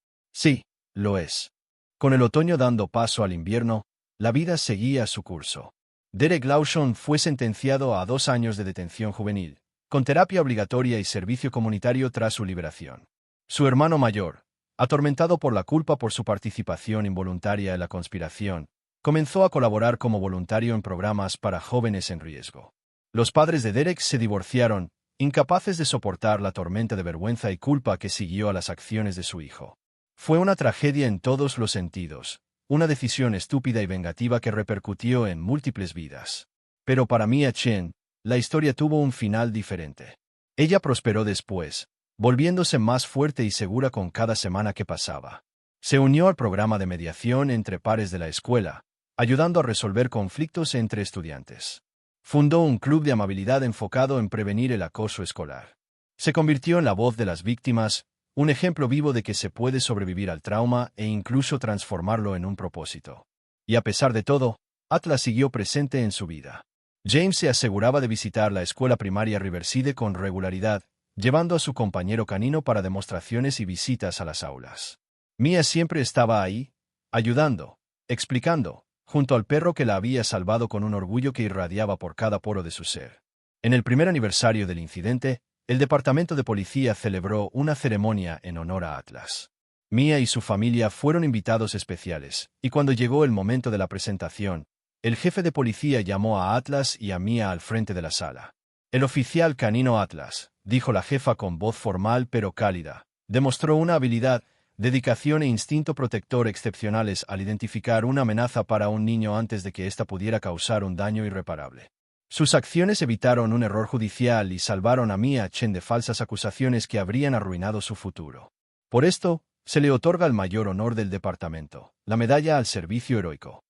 lo es». Con el otoño dando paso al invierno, la vida seguía su curso. Derek Lawson fue sentenciado a 2 años de detención juvenil, con terapia obligatoria y servicio comunitario tras su liberación. Su hermano mayor, atormentado por la culpa por su participación involuntaria en la conspiración, comenzó a colaborar como voluntario en programas para jóvenes en riesgo. Los padres de Derek se divorciaron, incapaces de soportar la tormenta de vergüenza y culpa que siguió a las acciones de su hijo. Fue una tragedia en todos los sentidos, una decisión estúpida y vengativa que repercutió en múltiples vidas. Pero para Mia Chen, la historia tuvo un final diferente. Ella prosperó después, volviéndose más fuerte y segura con cada semana que pasaba. Se unió al programa de mediación entre pares de la escuela, ayudando a resolver conflictos entre estudiantes. Fundó un club de amabilidad enfocado en prevenir el acoso escolar. Se convirtió en la voz de las víctimas, un ejemplo vivo de que se puede sobrevivir al trauma e incluso transformarlo en un propósito. Y a pesar de todo, Atlas siguió presente en su vida. James se aseguraba de visitar la escuela primaria Riverside con regularidad, llevando a su compañero canino para demostraciones y visitas a las aulas. Mia siempre estaba ahí, ayudando, explicando, junto al perro que la había salvado con un orgullo que irradiaba por cada poro de su ser. En el primer aniversario del incidente, el departamento de policía celebró una ceremonia en honor a Atlas. Mia y su familia fueron invitados especiales, y cuando llegó el momento de la presentación, el jefe de policía llamó a Atlas y a Mia al frente de la sala. El oficial canino Atlas, dijo la jefa con voz formal pero cálida, demostró una habilidad, dedicación e instinto protector excepcionales al identificar una amenaza para un niño antes de que ésta pudiera causar un daño irreparable. Sus acciones evitaron un error judicial y salvaron a Mia Chen de falsas acusaciones que habrían arruinado su futuro. Por esto, se le otorga el mayor honor del departamento, la medalla al servicio heroico.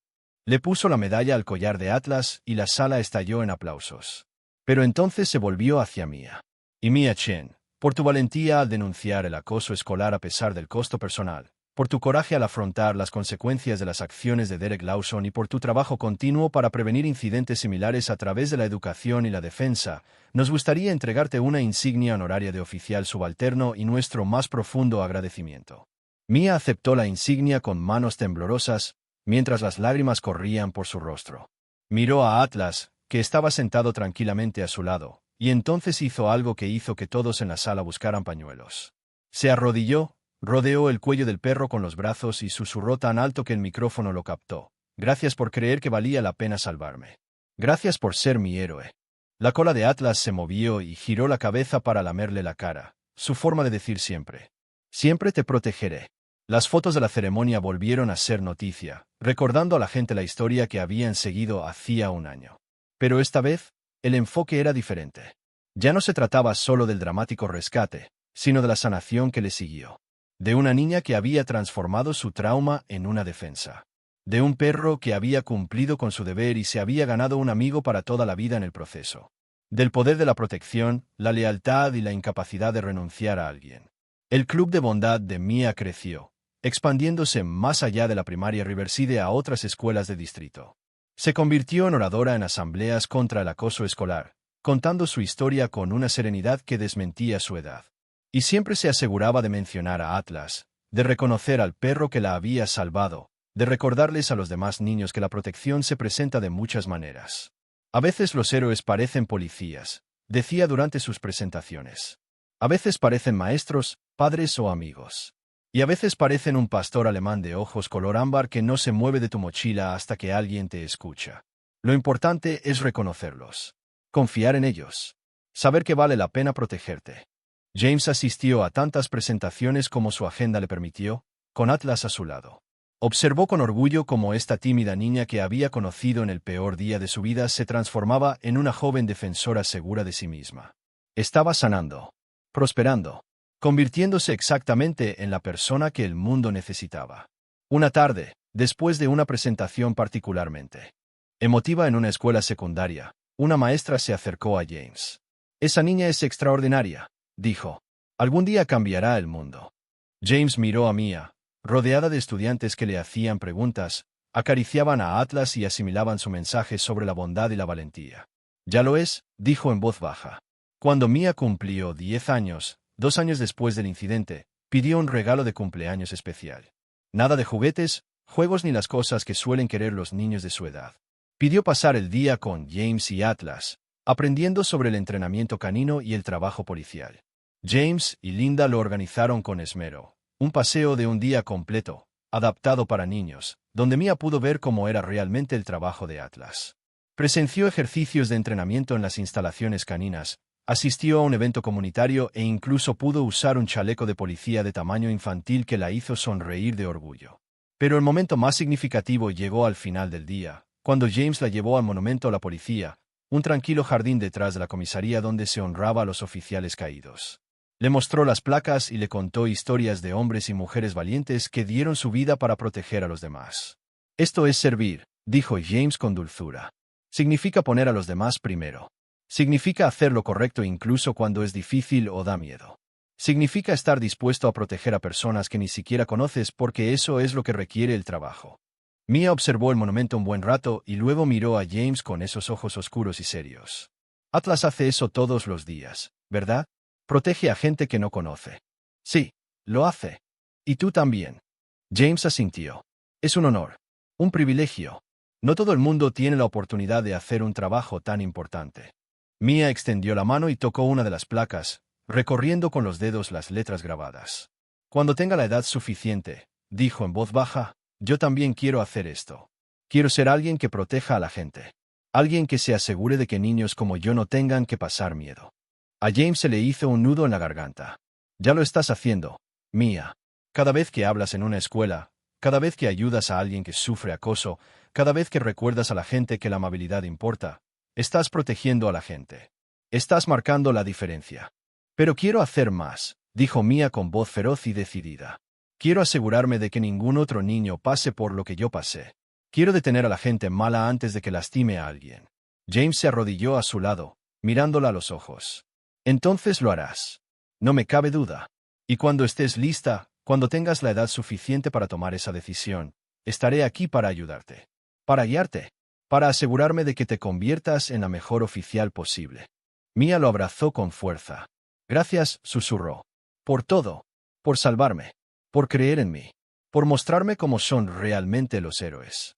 Le puso la medalla al collar de Atlas y la sala estalló en aplausos. Pero entonces se volvió hacia Mia. Y Mia Chen, por tu valentía al denunciar el acoso escolar a pesar del costo personal, por tu coraje al afrontar las consecuencias de las acciones de Derek Lawson y por tu trabajo continuo para prevenir incidentes similares a través de la educación y la defensa, nos gustaría entregarte una insignia honoraria de oficial subalterno y nuestro más profundo agradecimiento. Mia aceptó la insignia con manos temblorosas, mientras las lágrimas corrían por su rostro. Miró a Atlas, que estaba sentado tranquilamente a su lado, y entonces hizo algo que hizo que todos en la sala buscaran pañuelos. Se arrodilló, rodeó el cuello del perro con los brazos y susurró tan alto que el micrófono lo captó. Gracias por creer que valía la pena salvarme. Gracias por ser mi héroe. La cola de Atlas se movió y giró la cabeza para lamerle la cara, su forma de decir siempre. Siempre te protegeré. Las fotos de la ceremonia volvieron a ser noticia, recordando a la gente la historia que habían seguido hacía un año. Pero esta vez, el enfoque era diferente. Ya no se trataba solo del dramático rescate, sino de la sanación que le siguió. De una niña que había transformado su trauma en una defensa. De un perro que había cumplido con su deber y se había ganado un amigo para toda la vida en el proceso. Del poder de la protección, la lealtad y la incapacidad de renunciar a alguien. El club de bondad de Mia creció, expandiéndose más allá de la primaria Riverside a otras escuelas de distrito. Se convirtió en oradora en asambleas contra el acoso escolar, contando su historia con una serenidad que desmentía su edad. Y siempre se aseguraba de mencionar a Atlas, de reconocer al perro que la había salvado, de recordarles a los demás niños que la protección se presenta de muchas maneras. A veces los héroes parecen policías, decía durante sus presentaciones. A veces parecen maestros, padres o amigos. Y a veces parecen un pastor alemán de ojos color ámbar que no se mueve de tu mochila hasta que alguien te escucha. Lo importante es reconocerlos. Confiar en ellos. Saber que vale la pena protegerte. James asistió a tantas presentaciones como su agenda le permitió, con Atlas a su lado. Observó con orgullo cómo esta tímida niña que había conocido en el peor día de su vida se transformaba en una joven defensora segura de sí misma. Estaba sanando, prosperando, convirtiéndose exactamente en la persona que el mundo necesitaba. Una tarde, después de una presentación particularmente emotiva en una escuela secundaria, una maestra se acercó a James. «Esa niña es extraordinaria», dijo. «Algún día cambiará el mundo». James miró a Mia, rodeada de estudiantes que le hacían preguntas, acariciaban a Atlas y asimilaban su mensaje sobre la bondad y la valentía. «Ya lo es», dijo en voz baja. Cuando Mia cumplió 10 años, 2 años después del incidente, pidió un regalo de cumpleaños especial. Nada de juguetes, juegos ni las cosas que suelen querer los niños de su edad. Pidió pasar el día con James y Atlas, aprendiendo sobre el entrenamiento canino y el trabajo policial. James y Linda lo organizaron con esmero, un paseo de un día completo, adaptado para niños, donde Mia pudo ver cómo era realmente el trabajo de Atlas. Presenció ejercicios de entrenamiento en las instalaciones caninas, asistió a un evento comunitario e incluso pudo usar un chaleco de policía de tamaño infantil que la hizo sonreír de orgullo. Pero el momento más significativo llegó al final del día, cuando James la llevó al monumento a la policía, un tranquilo jardín detrás de la comisaría donde se honraba a los oficiales caídos. Le mostró las placas y le contó historias de hombres y mujeres valientes que dieron su vida para proteger a los demás. «Esto es servir», dijo James con dulzura. «Significa poner a los demás primero. Significa hacer lo correcto incluso cuando es difícil o da miedo. Significa estar dispuesto a proteger a personas que ni siquiera conoces porque eso es lo que requiere el trabajo». Mia observó el monumento un buen rato y luego miró a James con esos ojos oscuros y serios. Atlas hace eso todos los días, ¿verdad? Protege a gente que no conoce. Sí, lo hace. Y tú también. James asintió. Es un honor. Un privilegio. No todo el mundo tiene la oportunidad de hacer un trabajo tan importante. Mia extendió la mano y tocó una de las placas, recorriendo con los dedos las letras grabadas. Cuando tenga la edad suficiente, dijo en voz baja, yo también quiero hacer esto. Quiero ser alguien que proteja a la gente. Alguien que se asegure de que niños como yo no tengan que pasar miedo. A James se le hizo un nudo en la garganta. Ya lo estás haciendo, Mia. Cada vez que hablas en una escuela, cada vez que ayudas a alguien que sufre acoso, cada vez que recuerdas a la gente que la amabilidad importa, estás protegiendo a la gente. Estás marcando la diferencia. Pero quiero hacer más, dijo Mia con voz feroz y decidida. Quiero asegurarme de que ningún otro niño pase por lo que yo pasé. Quiero detener a la gente mala antes de que lastime a alguien. James se arrodilló a su lado, mirándola a los ojos. Entonces lo harás. No me cabe duda. Y cuando estés lista, cuando tengas la edad suficiente para tomar esa decisión, estaré aquí para ayudarte. Para guiarte. Para asegurarme de que te conviertas en la mejor oficial posible. Mia lo abrazó con fuerza. Gracias, susurró. Por todo. Por salvarme. Por creer en mí. Por mostrarme cómo son realmente los héroes.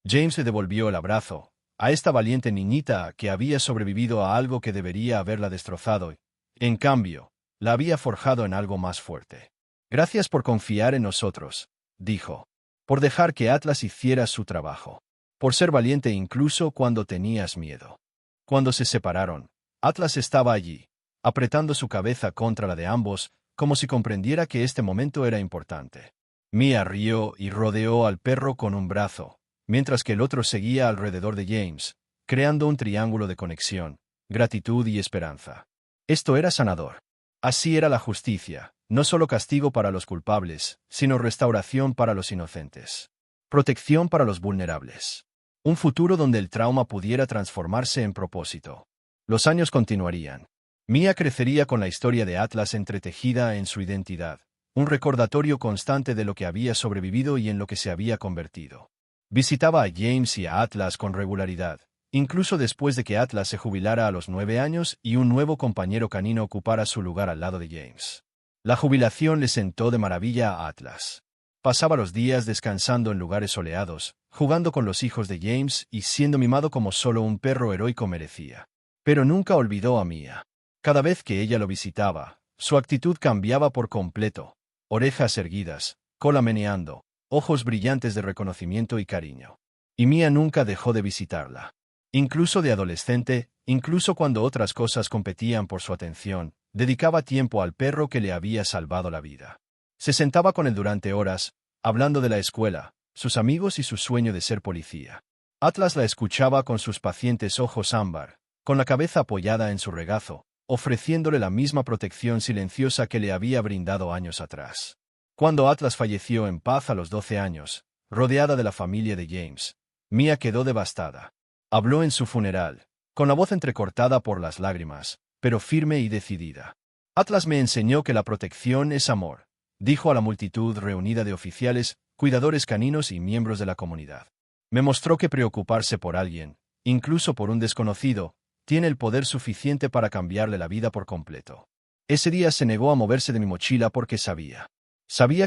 James le devolvió el abrazo a esta valiente niñita que había sobrevivido a algo que debería haberla destrozado y, en cambio, la había forjado en algo más fuerte. Gracias por confiar en nosotros, dijo. Por dejar que Atlas hiciera su trabajo. Por ser valiente incluso cuando tenías miedo. Cuando se separaron, Atlas estaba allí, apretando su cabeza contra la de ambos, como si comprendiera que este momento era importante. Mia rió y rodeó al perro con un brazo, mientras que el otro seguía alrededor de James, creando un triángulo de conexión, gratitud y esperanza. Esto era sanador. Así era la justicia, no solo castigo para los culpables, sino restauración para los inocentes. Protección para los vulnerables. Un futuro donde el trauma pudiera transformarse en propósito. Los años continuarían. Mia crecería con la historia de Atlas entretejida en su identidad, un recordatorio constante de lo que había sobrevivido y en lo que se había convertido. Visitaba a James y a Atlas con regularidad, incluso después de que Atlas se jubilara a los 9 años y un nuevo compañero canino ocupara su lugar al lado de James. La jubilación le sentó de maravilla a Atlas. Pasaba los días descansando en lugares soleados, jugando con los hijos de James y siendo mimado como solo un perro heroico merecía. Pero nunca olvidó a Mia. Cada vez que ella lo visitaba, su actitud cambiaba por completo. Orejas erguidas, cola meneando, ojos brillantes de reconocimiento y cariño. Y Mia nunca dejó de visitarla. Incluso de adolescente, incluso cuando otras cosas competían por su atención, dedicaba tiempo al perro que le había salvado la vida. Se sentaba con él durante horas, hablando de la escuela, sus amigos y su sueño de ser policía. Atlas la escuchaba con sus pacientes ojos ámbar, con la cabeza apoyada en su regazo, ofreciéndole la misma protección silenciosa que le había brindado años atrás. Cuando Atlas falleció en paz a los 12 años, rodeada de la familia de James, Mia quedó devastada. Habló en su funeral, con la voz entrecortada por las lágrimas, pero firme y decidida. Atlas me enseñó que la protección es amor, dijo a la multitud reunida de oficiales, cuidadores caninos y miembros de la comunidad. Me mostró que preocuparse por alguien, incluso por un desconocido, tiene el poder suficiente para cambiarle la vida por completo. Ese día se negó a moverse de mi mochila porque sabía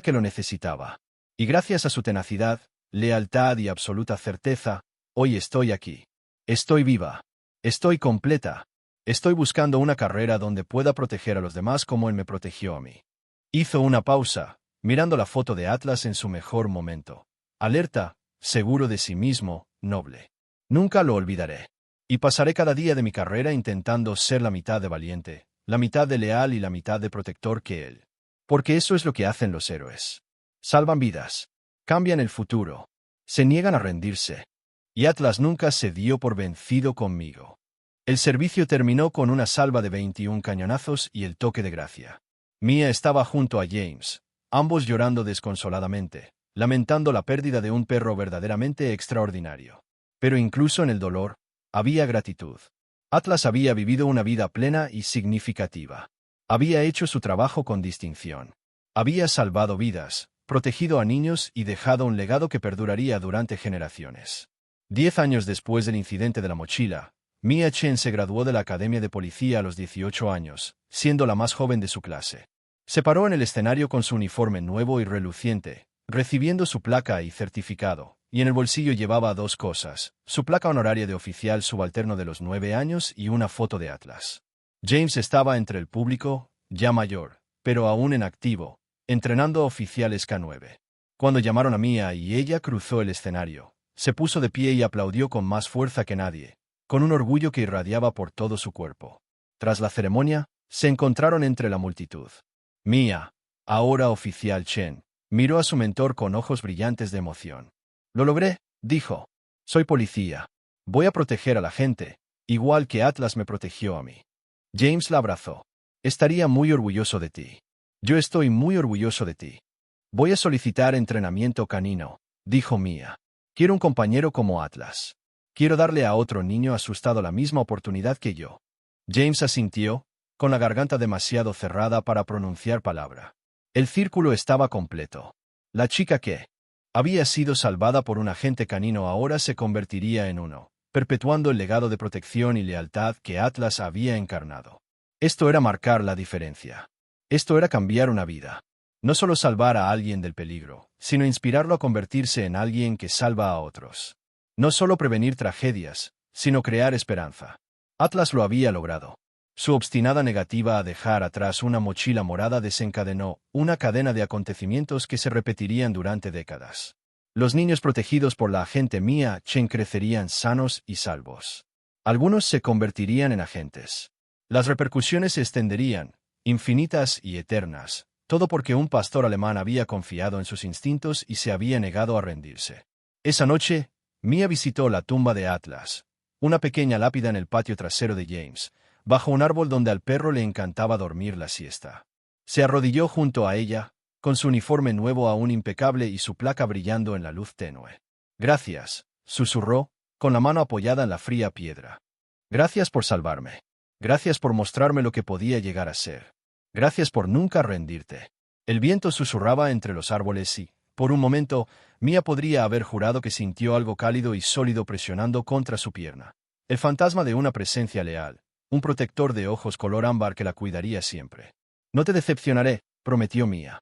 que lo necesitaba. Y gracias a su tenacidad, lealtad y absoluta certeza, hoy estoy aquí. Estoy viva. Estoy completa. Estoy buscando una carrera donde pueda proteger a los demás como él me protegió a mí. Hizo una pausa, mirando la foto de Atlas en su mejor momento. Alerta, seguro de sí mismo, noble. Nunca lo olvidaré. Y pasaré cada día de mi carrera intentando ser la mitad de valiente, la mitad de leal y la mitad de protector que él. Porque eso es lo que hacen los héroes. Salvan vidas. Cambian el futuro. Se niegan a rendirse. Y Atlas nunca se dio por vencido conmigo. El servicio terminó con una salva de 21 cañonazos y el toque de gracia. Mia estaba junto a James, ambos llorando desconsoladamente, lamentando la pérdida de un perro verdaderamente extraordinario. Pero incluso en el dolor, había gratitud. Atlas había vivido una vida plena y significativa. Había hecho su trabajo con distinción. Había salvado vidas, protegido a niños y dejado un legado que perduraría durante generaciones. 10 años después del incidente de la mochila, Mia Chen se graduó de la Academia de Policía a los 18 años, siendo la más joven de su clase. Se paró en el escenario con su uniforme nuevo y reluciente, recibiendo su placa y certificado, y en el bolsillo llevaba dos cosas: su placa honoraria de oficial subalterno de los 9 años y una foto de Atlas. James estaba entre el público, ya mayor, pero aún en activo, entrenando oficiales K9. Cuando llamaron a Mia y ella cruzó el escenario, se puso de pie y aplaudió con más fuerza que nadie, con un orgullo que irradiaba por todo su cuerpo. Tras la ceremonia, se encontraron entre la multitud. Mia, ahora oficial Chen, miró a su mentor con ojos brillantes de emoción. «Lo logré», dijo. «Soy policía. Voy a proteger a la gente, igual que Atlas me protegió a mí». James la abrazó. «Estaría muy orgulloso de ti. Yo estoy muy orgulloso de ti». «Voy a solicitar entrenamiento canino», dijo Mia. «Quiero un compañero como Atlas. Quiero darle a otro niño asustado la misma oportunidad que yo». James asintió, con la garganta demasiado cerrada para pronunciar palabra. El círculo estaba completo. La chica que había sido salvada por un agente canino ahora se convertiría en uno, perpetuando el legado de protección y lealtad que Atlas había encarnado. Esto era marcar la diferencia. Esto era cambiar una vida. No solo salvar a alguien del peligro, sino inspirarlo a convertirse en alguien que salva a otros. No solo prevenir tragedias, sino crear esperanza. Atlas lo había logrado. Su obstinada negativa a dejar atrás una mochila morada desencadenó una cadena de acontecimientos que se repetirían durante décadas. Los niños protegidos por la agente Mia Chen crecerían sanos y salvos. Algunos se convertirían en agentes. Las repercusiones se extenderían, infinitas y eternas, todo porque un pastor alemán había confiado en sus instintos y se había negado a rendirse. Esa noche, Mia visitó la tumba de Atlas, una pequeña lápida en el patio trasero de James, bajo un árbol donde al perro le encantaba dormir la siesta. Se arrodilló junto a ella, con su uniforme nuevo aún impecable y su placa brillando en la luz tenue. «Gracias», susurró, con la mano apoyada en la fría piedra. «Gracias por salvarme. Gracias por mostrarme lo que podía llegar a ser. Gracias por nunca rendirte». El viento susurraba entre los árboles y, por un momento, Mia podría haber jurado que sintió algo cálido y sólido presionando contra su pierna. El fantasma de una presencia leal, un protector de ojos color ámbar que la cuidaría siempre. «No te decepcionaré», prometió Mia.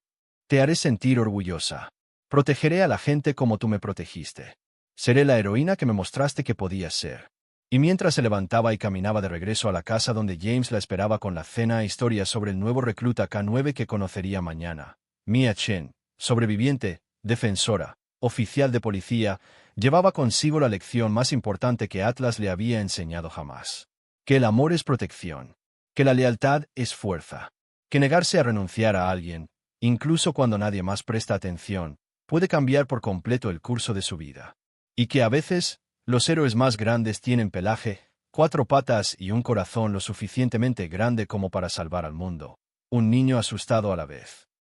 «Te haré sentir orgullosa. Protegeré a la gente como tú me protegiste. Seré la heroína que me mostraste que podías ser». Y mientras se levantaba y caminaba de regreso a la casa donde James la esperaba con la cena e historias sobre el nuevo recluta K9 que conocería mañana, Mia Chen, sobreviviente, defensora, oficial de policía, llevaba consigo la lección más importante que Atlas le había enseñado jamás. Que el amor es protección. Que la lealtad es fuerza. Que negarse a renunciar a alguien, incluso cuando nadie más presta atención, puede cambiar por completo el curso de su vida. Y que a veces, los héroes más grandes tienen pelaje, 4 patas y un corazón lo suficientemente grande como para salvar al mundo. Un niño asustado a la vez.